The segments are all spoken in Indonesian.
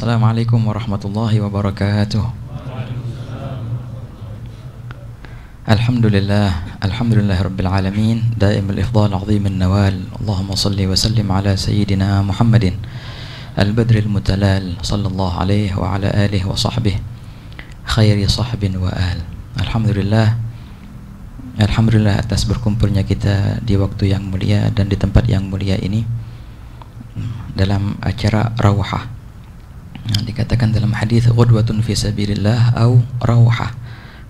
Assalamualaikum warahmatullahi wabarakatuh. Alhamdulillah, alhamdulillahirabbil alamin, daimul ifdal azimul nawal. Allahumma salli wa sallim ala sayyidina Muhammadin al-badril mutalal sallallahu alaihi wa ala alihi wa sahbihi khairi sahbin wa al. Alhamdulillah, alhamdulillah atas berkumpulnya kita di waktu yang mulia dan di tempat yang mulia ini dalam acara rawhah. Dikatakan dalam hadis ghudwatun fi sabilillah au rawhah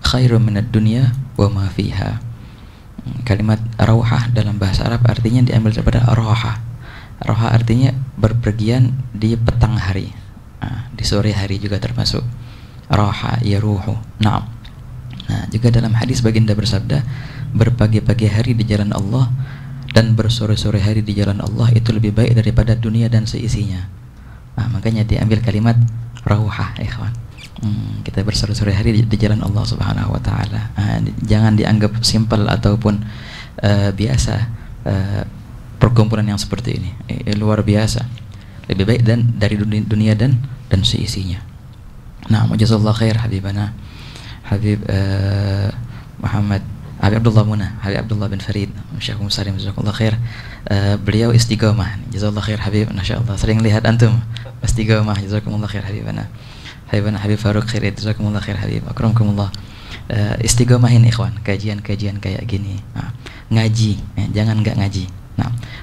khairun minad dunya wa ma fiha. Kalimat rawhah dalam bahasa Arab artinya diambil daripada raha. Raha artinya berpergian di petang hari. Di sore hari juga termasuk raha yaruhu. Nah, juga dalam hadis baginda bersabda, berpagi-pagi hari di jalan Allah dan bersore-sore hari di jalan Allah itu lebih baik daripada dunia dan seisinya. Makanya diambil kalimat rawhah, ikhwan. Kita bersore-sore hari di jalan Allah Subhanahu wa taala. Jangan dianggap simpel ataupun biasa perkumpulan yang seperti ini. Luar biasa. Lebih baik dari dunia dan seisinya. Nah, jazakallahu khair habibana Habib Muhammad Habib Abdullah Muna, Habib Abdullah bin Farid, Syekhum Salim, jazakallahu khair. Beliau istiqomah, jazakallahu khair Habib, masyaallah. Sering lihat antum istiqomah, jazakumullah khair Habibana. Habibana Habib Faruq Khirid, jazakumullah khair Habib, akramakumullah. Istiqomahin ikhwan, kajian-kajian kayak gini. Ngaji, jangan enggak ngaji.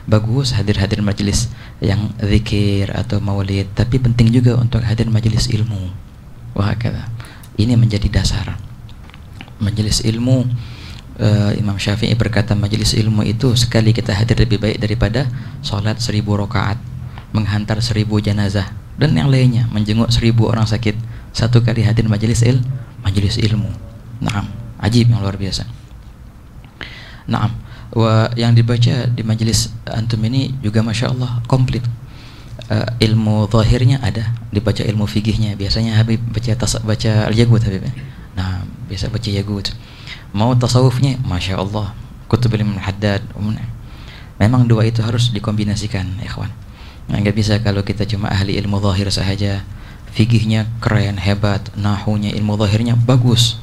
Bagus hadir-hadir majelis yang zikir atau maulid, tapi penting juga untuk hadir majelis ilmu. Wahakala. Ini menjadi dasar. Majelis ilmu, Imam Syafi'i berkata majelis ilmu itu sekali kita hadir lebih baik daripada sholat 1000 rakaat, menghantar 1000 jenazah dan yang lainnya, menjenguk 1000 orang sakit. Satu kali hadir majelis ilmu. Naam, ajib yang luar biasa. Naam, yang dibaca di majelis antum ini juga masya Allah komplit. Ilmu zahirnya ada, dibaca ilmu fikihnya. Biasanya Habib baca al-Yaqut Habib. Nah, biasa baca Yaqut. Mau tasawufnya, masya Allah, kutub ilmu Haddad. Memang dua itu harus dikombinasikan, ikhwan. Nggak bisa kalau kita cuma ahli ilmu zahir sahaja, fikihnya keren, hebat, nahunya, ilmu zahirnya bagus.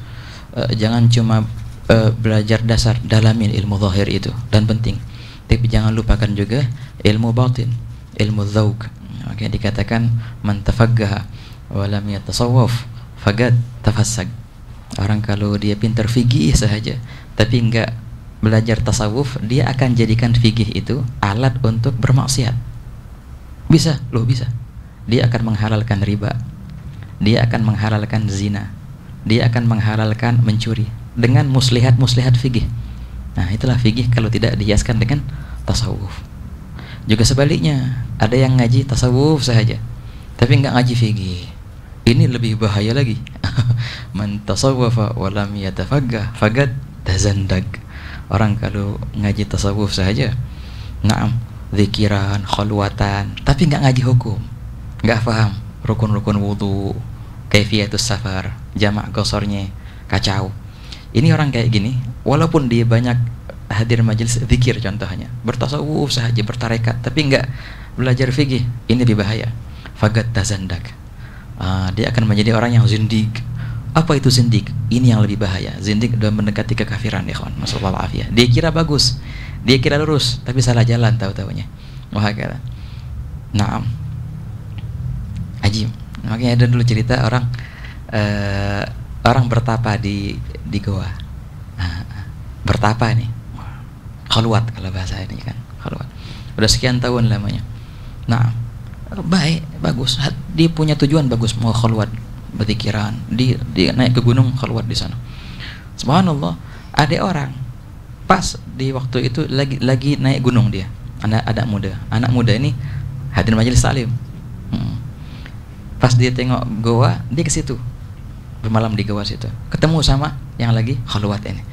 Jangan cuma belajar dasar, dalamin ilmu zahir itu dan penting. Tapi jangan lupakan juga ilmu batin, ilmu dzauq. Oke, dikatakan man tafaqaha wa lam yatasawwaf faqad tafassaq. Orang kalau dia pintar fikih sahaja tapi enggak belajar tasawuf, dia akan jadikan fikih itu alat untuk bermaksiat. Bisa. Dia akan menghalalkan riba, dia akan menghalalkan zina, dia akan menghalalkan mencuri dengan muslihat fikih. Nah, itulah fikih kalau tidak dihiaskan dengan tasawuf. Juga sebaliknya, ada yang ngaji tasawuf sahaja tapi enggak ngaji fikih. Ini lebih bahaya lagi. Man tasawwafa wa lam yatafaqqah faqad tazandag. Orang kalau ngaji tasawuf saja, naam, zikiran, khalwatan, tapi enggak ngaji hukum, enggak paham rukun-rukun wudu, kaifiyatus safar, jamak qasornya, kacau. Ini orang kayak gini, walaupun dia banyak hadir majelis zikir contohnya, bertasawuf saja, bertarekat, tapi enggak belajar fikih, ini lebih bahaya. Faqad tazandag. Dia akan menjadi orang yang zindik. Apa itu zindik? Ini yang lebih bahaya. Zindik sudah mendekati kekafiran, ikhwan. Masallallahu afiyah. Dia kira bagus, dia kira lurus, tapi salah jalan tahu-tahunya. Wahakala. Naam. Ajib. Makanya ada dulu cerita orang bertapa di goa. Bertapa nih. Khalwat kalau bahasa ini kan. Khalwat. Udah sekian tahun lamanya. Naam. Baik, bagus. Dia punya tujuan bagus, mau khalwat, berpikiran. Dia naik ke gunung khalwat di sana. Subhanallah, ada orang pas di waktu itu lagi naik gunung dia. Anak muda ini hadir majelis taklim. Pas dia tengok goa, dia ke situ. Bermalam di goa situ. Ketemu sama yang lagi khalwat ini.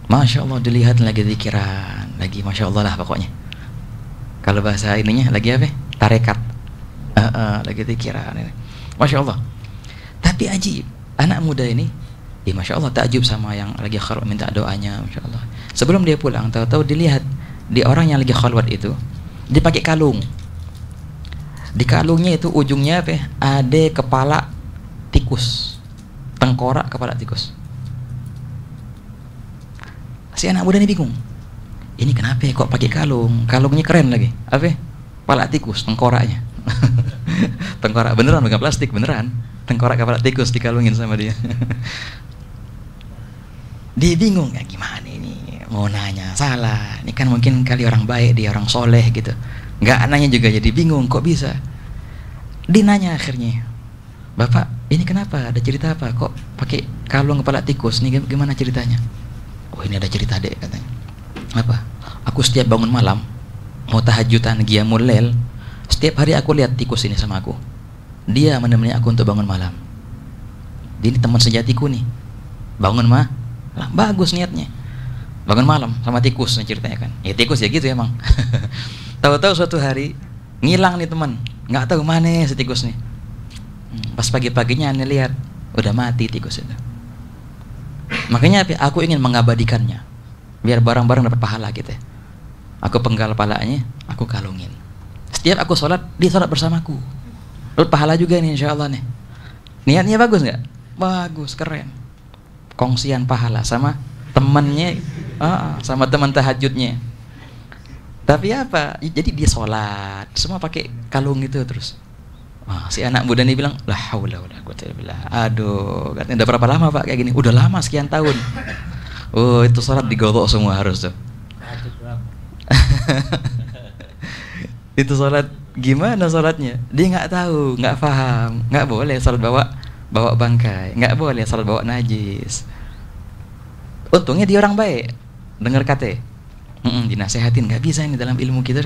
Masya Allah, dilihat lagi zikiran, lagi masya Allah lah pokoknya. Kalau bahasa ininya lagi apa? Tarekat. Lagi zikiran ini. Masya Allah. Tapi ajib, anak muda ini, masya Allah, takjub sama yang lagi khalwat minta doanya, masya Allah. Sebelum dia pulang, tahu-tahu dilihat di orang yang lagi khalwat itu, dia pakai kalung. Di kalungnya itu ujungnya apa ya? Ada kepala tikus, tengkorak kepala tikus. Si anak muda ini bingung, ini kenapa ya kok pakai kalung? Kalungnya keren lagi, apa ya? Kepala tikus, tengkoraknya. Tengkorak beneran, bukan plastik, beneran. Tengkorak kepala tikus dikalungin sama dia. Dia bingung, ya gimana ini? Mau nanya, salah. Ini kan mungkin kali orang baik, dia orang soleh gitu. Nggak nanya juga jadi bingung, kok bisa? Dia nanya akhirnya, Bapak, ini kenapa? Ada cerita apa? Kok pakai kalung kepala tikus? Ini gimana ceritanya? Oh, ini ada cerita, Dek, katanya. Apa? Aku setiap bangun malam, mau tahajudan, qiyamul lail, setiap hari aku lihat tikus ini sama aku. Dia menemani aku untuk bangun malam. Dia ini teman sejatiku nih. Bangun malam, bagus niatnya. Bangun malam sama tikus nih ceritanya kan. Ya tikus ya gitu emang. Tahu-tahu suatu hari ngilang nih teman, nggak tahu mana si tikus nih. Pas pagi-paginya ane lihat udah mati tikus itu. Makanya aku ingin mengabadikannya biar barang-barang dapat pahala gitu ya. Aku penggal palanya, aku kalungin. Setiap aku sholat, dia sholat bersamaku. Dapat pahala juga nih insya Allah nih. Niatnya bagus nggak? Bagus, keren. Kongsian pahala sama temannya, sama teman tahajudnya. Tapi apa? Jadi dia sholat, semua pakai kalung itu terus. Si anak muda ini bilang, la haula wala quwwata illa billah. Aduh, katanya udah berapa lama Pak kayak gini? Udah lama, sekian tahun. Oh, itu sholat digodok semua harus tuh. Itu sholat gimana sholatnya? Dia nggak tahu, nggak paham, nggak boleh sholat bawa bangkai, nggak boleh sholat bawa najis. Untungnya dia orang baik, dengar kata, dinasehatin, nggak bisa ini dalam ilmu kita.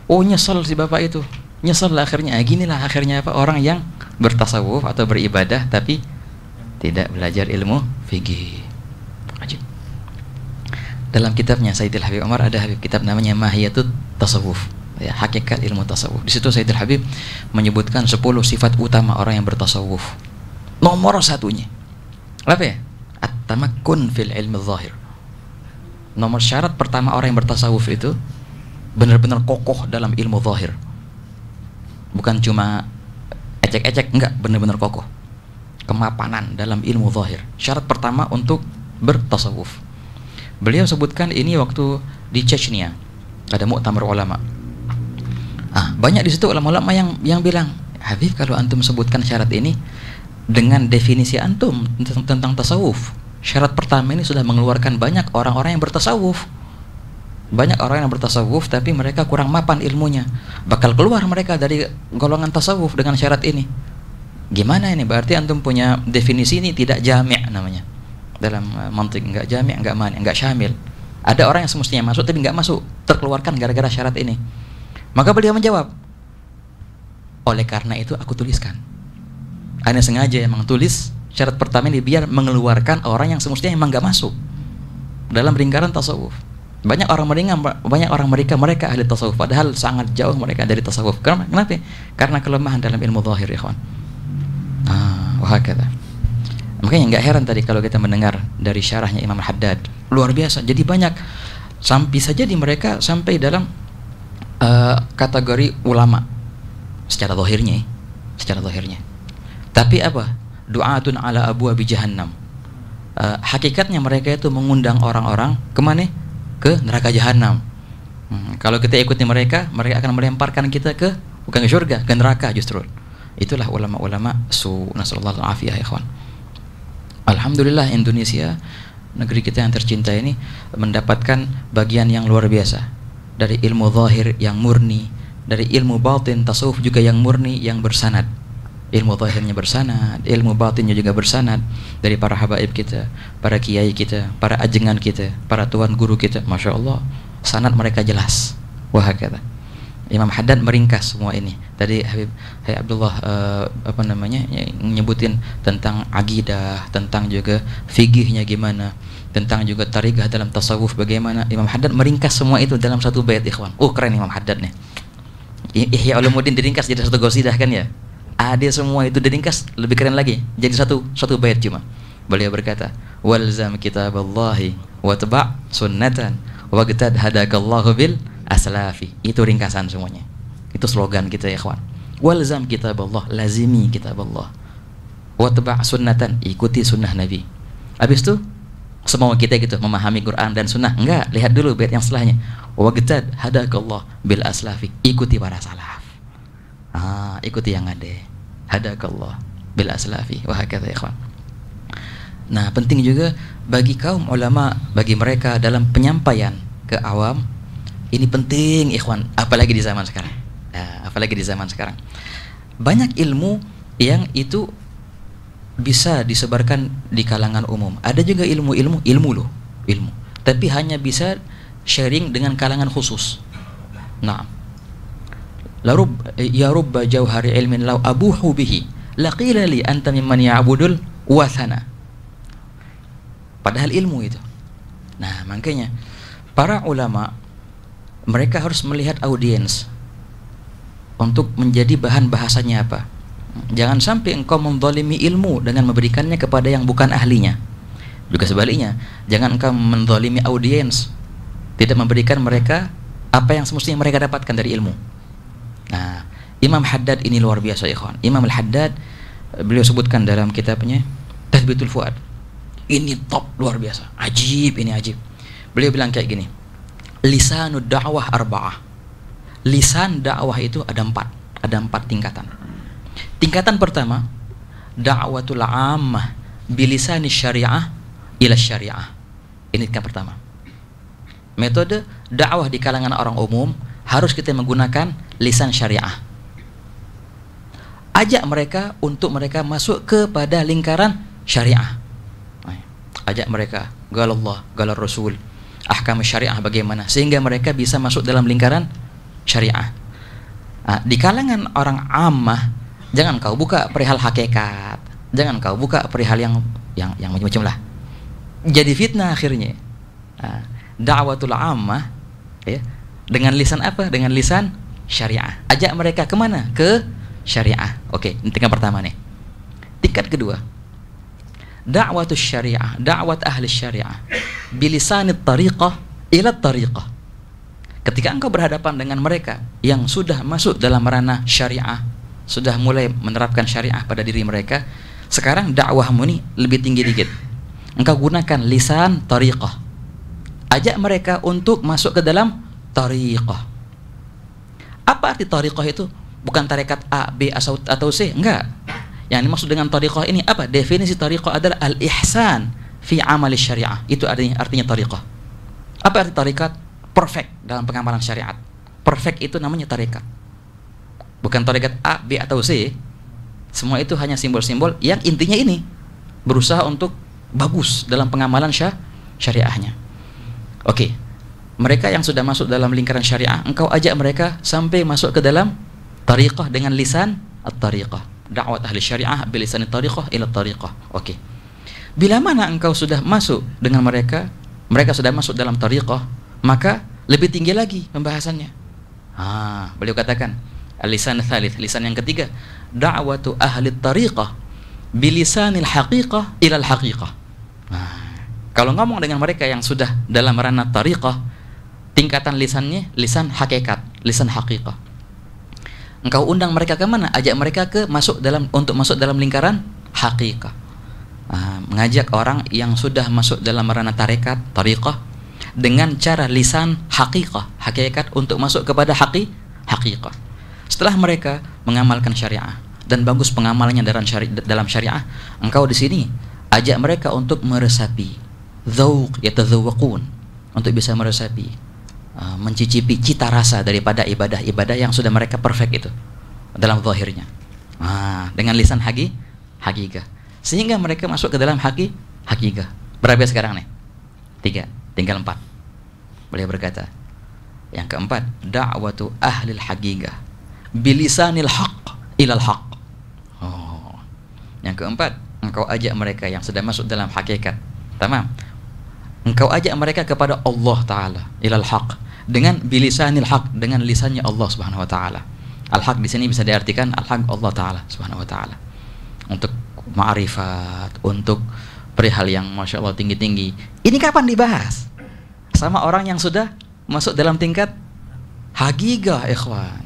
Oh, nyesel si bapak itu, nyesel lah akhirnya. Ginilah akhirnya apa orang yang bertasawuf atau beribadah tapi tidak belajar ilmu fikih. Dalam kitabnya Sayyidil Habib Umar ada kitab namanya Mahiyatut Tasawuf, ya, hakikat ilmu tasawuf. Di situ Sayyidil Habib menyebutkan 10 sifat utama orang yang bertasawuf. Nomor satunya apa ya? At-tamakkun fil ilmi zahir. Nomor syarat pertama orang yang bertasawuf itu benar-benar kokoh dalam ilmu zahir. Bukan cuma ecek-ecek, enggak, benar-benar kokoh. Kemapanan dalam ilmu zahir. Syarat pertama untuk bertasawuf. Beliau sebutkan ini waktu di Chechnya ada muktamar ulama. Banyak di situ ulama-ulama yang bilang, Habib, kalau antum sebutkan syarat ini dengan definisi antum tentang tasawuf, syarat pertama ini sudah mengeluarkan banyak orang-orang yang bertasawuf. Banyak orang yang bertasawuf tapi mereka kurang mapan ilmunya. Bakal keluar mereka dari golongan tasawuf dengan syarat ini. Gimana ini? Berarti antum punya definisi ini tidak jami' namanya. Dalam mantik, enggak jami', enggak mani', enggak syamil. Ada orang yang semestinya masuk tapi enggak masuk, terkeluarkan gara-gara syarat ini. Maka beliau menjawab, oleh karena itu aku tuliskan. Ana sengaja emang tulis syarat pertama ini biar mengeluarkan orang yang semestinya emang enggak masuk dalam lingkaran tasawuf. Banyak orang mereka ahli tasawuf padahal sangat jauh mereka dari tasawuf. Kenapa? Karena kelemahan dalam ilmu zahir, ya kawan. Wahakata. Makanya nggak heran tadi kalau kita mendengar dari syarahnya Imam Haddad, luar biasa. Jadi banyak bisa jadi mereka sampai dalam kategori ulama secara zahirnya. Tapi apa? Du'atun ala abwabi jahannam. Hakikatnya mereka itu mengundang orang-orang kemana? Ke neraka jahanam. Kalau kita ikuti mereka akan melemparkan kita bukan ke surga, ke neraka justru. Itulah ulama-ulama nasallallahu alaihi ya ikhwan. Alhamdulillah Indonesia, negeri kita yang tercinta ini mendapatkan bagian yang luar biasa dari ilmu zahir yang murni, dari ilmu batin tasawuf juga yang murni, yang bersanad. Ilmu zahirnya bersanad, ilmu batinnya juga bersanad dari para habaib kita, para kiai kita, para ajengan kita, para tuan guru kita. Masya Allah, sanad mereka jelas. Wah, kata Imam Haddad meringkas semua ini. Tadi Habib Abdullah nyebutin tentang akidah, tentang juga fikihnya gimana, tentang juga tarikah dalam tasawuf bagaimana. Imam Haddad meringkas semua itu dalam satu bait, ikhwan. Keren Imam Haddad nih. Ihya Ulumuddin diringkas jadi satu qasidah kan ya. Dia semua itu diringkas lebih keren lagi. Jadi satu bait cuma. Beliau berkata, "Walzam kitaballahi wa taba' sunnatan waqtad hadakallahu bil aslafi." Itu ringkasan semuanya. Itu slogan kita ya, ikhwan. Walzam kitab Allah, lazimi kitab Allah. Watba' sunnatan, ikuti sunnah Nabi. Habis itu semua kita gitu memahami Quran dan sunnah. Enggak, lihat dulu bait yang setelahnya. Wagtad hadakallah bil aslafi, ikuti para salaf. Ikuti yang ada. Hadakallah bil aslafi wa hakadha ikhwan. Nah, penting juga bagi kaum ulama, bagi mereka dalam penyampaian ke awam, ini penting ikhwan, apalagi di zaman sekarang. Apalagi di zaman sekarang. Banyak ilmu yang itu bisa disebarkan di kalangan umum. Ada juga ilmu, tapi hanya bisa sharing dengan kalangan khusus. Nah, ya rubba jauhari ilmin law abuhu bihi laqila li anta mimman ya'budul wathana. Padahal ilmu itu. Nah, makanya para ulama mereka harus melihat audiens untuk menjadi bahan bahasanya apa. Jangan sampai engkau menzalimi ilmu dengan memberikannya kepada yang bukan ahlinya. Juga sebaliknya, jangan engkau menzalimi audiens, tidak memberikan mereka apa yang semestinya mereka dapatkan dari ilmu. Nah, Imam Haddad ini luar biasa ikhwan. Imam Al-Haddad, beliau sebutkan dalam kitabnya Tathbitul Fuad. Ini top, luar biasa. Ajib, ini ajib. Beliau bilang kayak gini. Lisanud da'wah arba'ah. Lisan dakwah itu ada empat tingkatan. Tingkatan pertama, da'watul ammah bilisani syariah ila syariah. Ini tingkatan pertama. Metode dakwah di kalangan orang umum harus kita menggunakan lisan syariah. Ajak mereka untuk mereka masuk kepada lingkaran syariah. Ajak mereka, galallah, galal Rasul, ahkam syariah bagaimana, sehingga mereka bisa masuk dalam lingkaran syariah. Di kalangan orang ammah, jangan kau buka perihal hakikat, jangan kau buka perihal yang macam-macam lah. Jadi fitnah akhirnya. Da'watul ammah, ya, dengan lisan apa? Dengan lisan syariah. Ajak mereka kemana? Ke syariah. Oke, ini tingkat pertama nih. Tingkat kedua, da'watul syariah, da'wat ahli syariah bilisanit tariqah ila tariqah. Ketika engkau berhadapan dengan mereka yang sudah masuk dalam ranah syariah, sudah mulai menerapkan syariah pada diri mereka, sekarang dakwahmu ini lebih tinggi dikit. Engkau gunakan lisan tariqah. Ajak mereka untuk masuk ke dalam tariqah. Apa arti tariqah itu? Bukan tarekat A, B, atau C, enggak. Yang dimaksud dengan tariqah ini apa? Definisi tariqah adalah al-ihsan fi amali syariah. Itu artinya tariqah. Apa arti tariqat? Perfect dalam pengamalan syariat. Perfect itu namanya tarekat. Bukan tarekat A, B, atau C. Semua itu hanya simbol-simbol yang intinya ini berusaha untuk bagus dalam pengamalan syariahnya. Oke. Mereka yang sudah masuk dalam lingkaran syariah, engkau ajak mereka sampai masuk ke dalam tariqah dengan lisan at-tariqah. Da'wat ahli syariah bilisan at-tariqah ila at-tariqah. Oke. Bila mana engkau sudah masuk dengan mereka, mereka sudah masuk dalam tariqah, maka lebih tinggi lagi pembahasannya. Beliau katakan al-lisan tsalits, lisan yang ketiga, da'watu ahli tariqah bilisanil haqiqah ila al-haqiqah. Kalau ngomong dengan mereka yang sudah dalam ranah tariqah, tingkatan lisannya lisan hakikat, lisan haqiqah. Engkau undang mereka ke mana? Ajak mereka untuk masuk dalam lingkaran haqiqah. Mengajak orang yang sudah masuk dalam ranah tarekat, tariqah, dengan cara lisan hakikat untuk masuk kepada haqiqah. Setelah mereka mengamalkan syariah dan bagus pengamalannya dalam syariah, engkau di sini ajak mereka untuk meresapi dzauq, yatadzawwaqun, untuk bisa meresapi, mencicipi cita rasa daripada ibadah-ibadah yang sudah mereka perfect itu dalam zahirnya. Dengan lisan haqiqah, sehingga mereka masuk ke dalam haqiqah. Berapa sekarang nih? 3, tinggal 4. Beliau berkata, yang keempat, da'watu ahlil haqiqah bilisanil haqq ilal haqq. Yang keempat, engkau ajak mereka yang sudah masuk dalam hakikat. Tamam. Engkau ajak mereka kepada Allah Ta'ala ilal haqq dengan bilisanil haqq, dengan lisannya Allah Subhanahu wa taala. Al-haq di sini bisa diartikan al-haq Allah Ta'ala Subhanahu wa taala. Untuk ma'rifat, untuk perihal yang Masya Allah tinggi-tinggi. Ini kapan dibahas? Sama orang yang sudah masuk dalam tingkat haqiqah, ikhwan.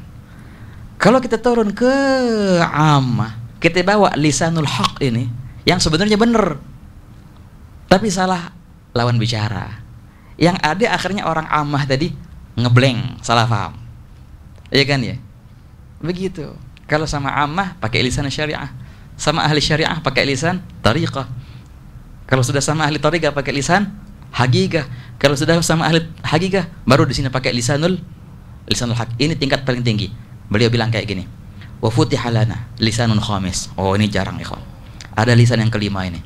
Kalau kita turun ke ammah, kita bawa lisanul haq ini yang sebenarnya benar, tapi salah lawan bicara. Yang ada akhirnya orang ammah tadi ngeblank, salah paham. Iya kan ya? Begitu. Kalau sama ammah pakai lisan syariah, sama ahli syariah pakai lisan tariqah. Kalau sudah sama ahli tariqah pakai lisan haqiqah. Kalau sudah sama ahli haqiqah baru di sini pakai lisanul haq. Ini tingkat paling tinggi. Beliau bilang kayak gini, wa futiha lana lisanun khamis. Oh, ini jarang ikhwan. Ada lisan yang kelima ini.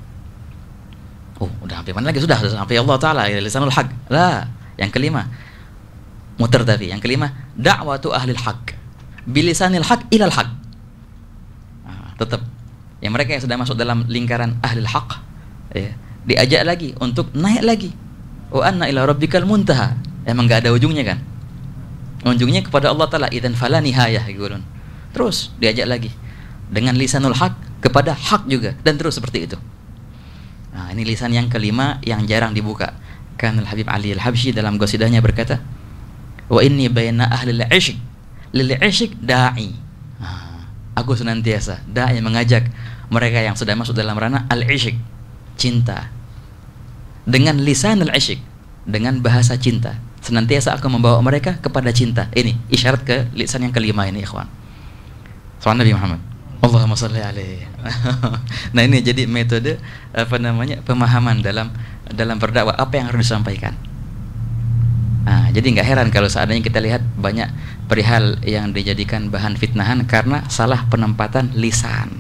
Oh, udah sampai mana lagi? Sudah sampai Allah Ta'ala, lisanul haq. Lah, yang kelima muter tadi. Yang kelima da'watu ahlil haq bilisanil haq ilal haq. Tetap yang mereka yang sudah masuk dalam lingkaran ahlil haq ya, diajak lagi untuk naik lagi. Wa anna ila rabbikal muntaha. Emang gak ada ujungnya kan? Ujungnya kepada Allah Ta'ala, idzan fala nihayah yaqulun. Terus diajak lagi dengan lisanul haq kepada hak juga, dan terus seperti itu. Nah, ini lisan yang kelima yang jarang dibuka. Kanal Habib Ali Al-Habsyi dalam qasidahnya berkata, wa inni baina ahli al-'ishq lil 'ishq da'i. Aku senantiasa da'i, mengajak mereka yang sudah masuk dalam ranah al-'ishq, cinta, dengan lisan al-'ishq, dengan bahasa cinta. Senantiasa aku membawa mereka kepada cinta. Ini isyarat ke lisan yang kelima ini, ikhwan. Sallallahu Nabi Muhammad. Allahumma shalli alaihi. Nah, ini jadi metode pemahaman dalam berdakwah, apa yang harus disampaikan. Nah, jadi nggak heran kalau seandainya kita lihat banyak perihal yang dijadikan bahan fitnahan karena salah penempatan lisan.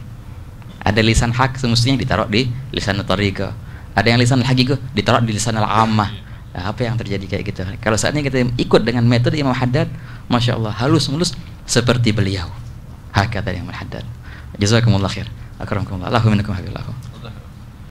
Ada lisan hak semestinya ditaruh di lisan tariqah. Ada yang lisan haqiqah ditaruh di lisan al-ammah. Nah, apa yang terjadi kayak gitu? Kalau saatnya kita ikut dengan metode Imam Haddad, masya Allah, halus mulus seperti beliau. Hakata Imam Haddad. Jazakumullah khair. Akramakumullah. Allahu minkum habiballahu.